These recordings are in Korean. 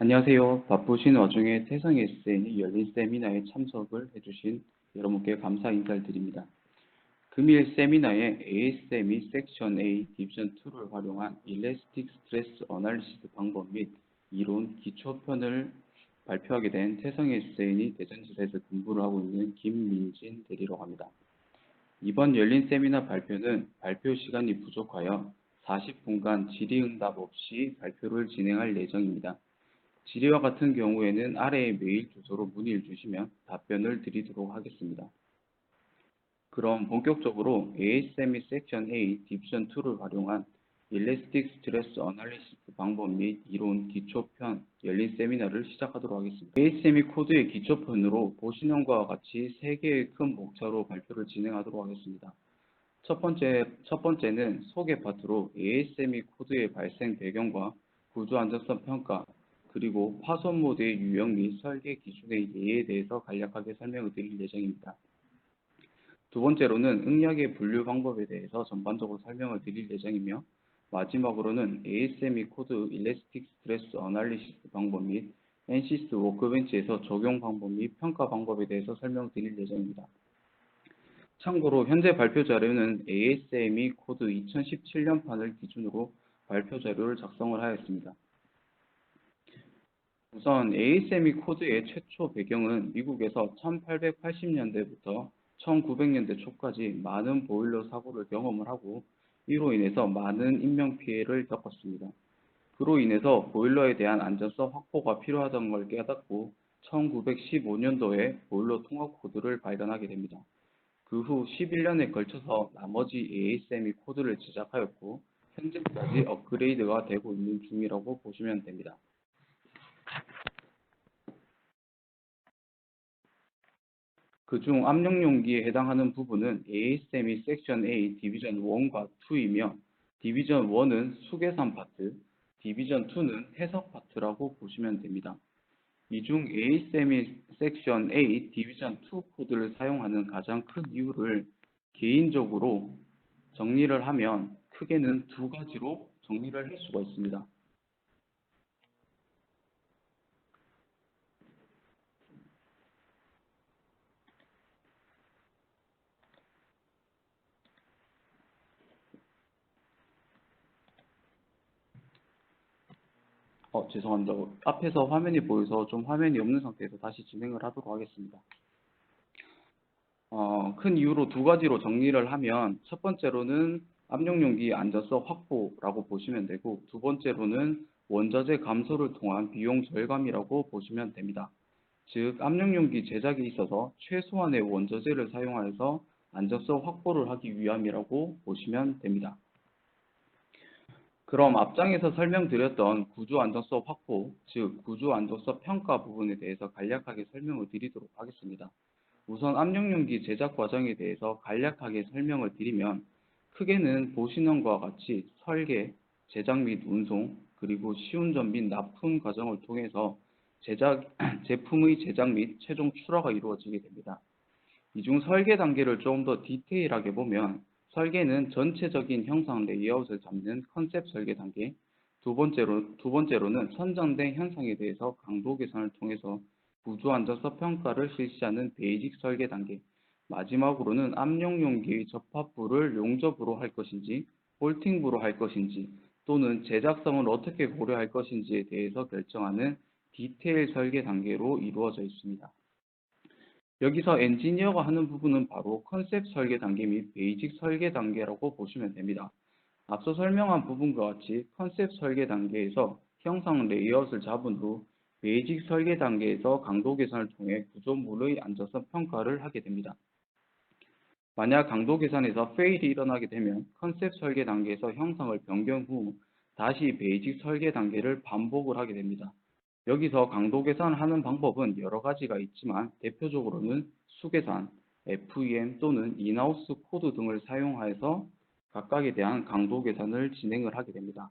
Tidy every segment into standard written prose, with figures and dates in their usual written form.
안녕하세요. 바쁘신 와중에 태성 SN이 열린 세미나에 참석을 해주신 여러분께 감사 인사를 드립니다. 금일 세미나에 ASME 섹션 A 디비전 2를 활용한 일래스틱 스트레스 어널리시스 방법 및 이론 기초편을 발표하게 된 태성 SN이 대전지사에서 근무를 하고 있는 김민진 대리라고 합니다. 이번 열린 세미나 발표는 발표 시간이 부족하여 40분간 질의응답 없이 발표를 진행할 예정입니다. 질의와 같은 경우에는 아래의 메일 주소로 문의를 주시면 답변을 드리도록 하겠습니다. 그럼 본격적으로 ASME 섹션 A 디비전 2를 활용한 일래스틱 스트레스 어널리시스 방법 및 이론 기초편 열린 세미나를 시작하도록 하겠습니다. ASME 코드의 기초편으로 보시는 것과 같이 3개의 큰 목차로 발표를 진행하도록 하겠습니다. 첫 번째는 소개 파트로 ASME 코드의 발생 배경과 구조 안전성 평가, 그리고 파손 모드의 유형 및 설계 기준의 예에 대해서 간략하게 설명을 드릴 예정입니다. 두 번째로는 응약의 분류 방법에 대해서 전반적으로 설명을 드릴 예정이며, 마지막으로는 ASME 코드 일래스틱 스트레스 어널리시스 방법 및 NCS 워크벤치에서 적용 방법 및 평가 방법에 대해서 설명드릴 예정입니다. 참고로 현재 발표 자료는 ASME 코드 2017년판을 기준으로 발표 자료를 작성을 하였습니다. 우선 ASME 코드의 최초 배경은 미국에서 1880년대부터 1900년대 초까지 많은 보일러 사고를 경험을 하고, 이로 인해서 많은 인명피해를 겪었습니다. 그로 인해서 보일러에 대한 안전성 확보가 필요하다는 걸 깨닫고 1915년도에 보일러 통합 코드를 발견하게 됩니다. 그 후 11년에 걸쳐서 나머지 ASME 코드를 제작하였고, 현재까지 업그레이드가 되고 있는 중이라고 보시면 됩니다. 그중 압력용기에 해당하는 부분은 ASME 섹션 A 디비전 1과 2이며, 디비전 1은 수계산 파트, 디비전 2는 해석 파트라고 보시면 됩니다. 이 중 ASME 섹션 A 디비전 2 코드를 사용하는 가장 큰 이유를 개인적으로 정리를 하면 크게는 두 가지로 정리를 할 수가 있습니다. 죄송합니다. 앞에서 화면이 보여서 좀 화면이 없는 상태에서 다시 진행을 하도록 하겠습니다. 큰 이유로 두 가지로 정리를 하면, 첫 번째로는 압력용기 안전성 확보라고 보시면 되고, 두 번째로는 원자재 감소를 통한 비용 절감이라고 보시면 됩니다. 즉, 압력용기 제작에 있어서 최소한의 원자재를 사용하여서 안전성 확보를 하기 위함이라고 보시면 됩니다. 그럼 앞장에서 설명드렸던 구조 안전성 확보, 즉 구조 안전성 평가 부분에 대해서 간략하게 설명을 드리도록 하겠습니다. 우선 압력용기 제작 과정에 대해서 간략하게 설명을 드리면, 크게는 보시는 것과 같이 설계, 제작 및 운송, 그리고 시운전 및 납품 과정을 통해서 제품의 제작 및 최종 출하가 이루어지게 됩니다. 이 중 설계 단계를 조금 더 디테일하게 보면, 설계는 전체적인 형상 레이아웃을 잡는 컨셉 설계 단계, 두 번째로는 선정된 현상에 대해서 강도 계산을 통해서 구조 안전성 평가를 실시하는 베이직 설계 단계, 마지막으로는 압력용기의 접합부를 용접으로 할 것인지 볼팅부로 할 것인지 또는 제작성을 어떻게 고려할 것인지에 대해서 결정하는 디테일 설계 단계로 이루어져 있습니다. 여기서 엔지니어가 하는 부분은 바로 컨셉 설계 단계 및 베이직 설계 단계라고 보시면 됩니다. 앞서 설명한 부분과 같이 컨셉 설계 단계에서 형상 레이아웃을 잡은 후 베이직 설계 단계에서 강도 계산을 통해 구조물의 안전성 평가를 하게 됩니다. 만약 강도 계산에서 페일이 일어나게 되면 컨셉 설계 단계에서 형상을 변경 후 다시 베이직 설계 단계를 반복을 하게 됩니다. 여기서 강도 계산을 하는 방법은 여러 가지가 있지만, 대표적으로는 수계산, FEM 또는 인하우스 코드 등을 사용하여서 각각에 대한 강도 계산을 진행을 하게 됩니다.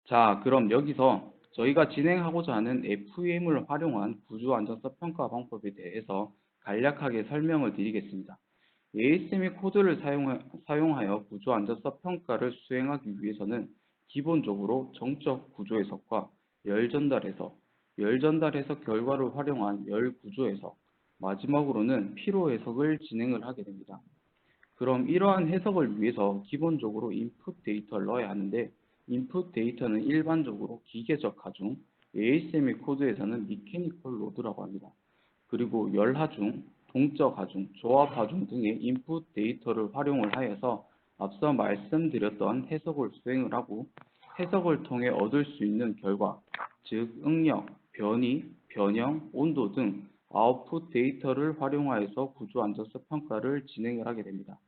자, 그럼 여기서 저희가 진행하고자 하는 FEM을 활용한 구조 안전성 평가 방법에 대해서 간략하게 설명을 드리겠습니다. ASME 코드를 사용하여 구조 안전성 평가를 수행하기 위해서는 기본적으로 정적 구조 해석과 열 전달해석 결과를 활용한 열 구조 해석, 마지막으로는 피로 해석을 진행을 하게 됩니다. 그럼 이러한 해석을 위해서 기본적으로 인풋 데이터를 넣어야 하는데, 인풋 데이터는 일반적으로 기계적 하중, ASME 코드에서는 미케니컬 로드라고 합니다. 그리고 열하중, 동적 하중, 조합 하중 등의 인풋 데이터를 활용을 하여서 앞서 말씀드렸던 해석을 수행을 하고, 해석을 통해 얻을 수 있는 결과, 즉 응력, 변이, 변형, 온도 등 아웃풋 데이터를 활용하여서 구조 안전성 평가를 진행을 하게 됩니다.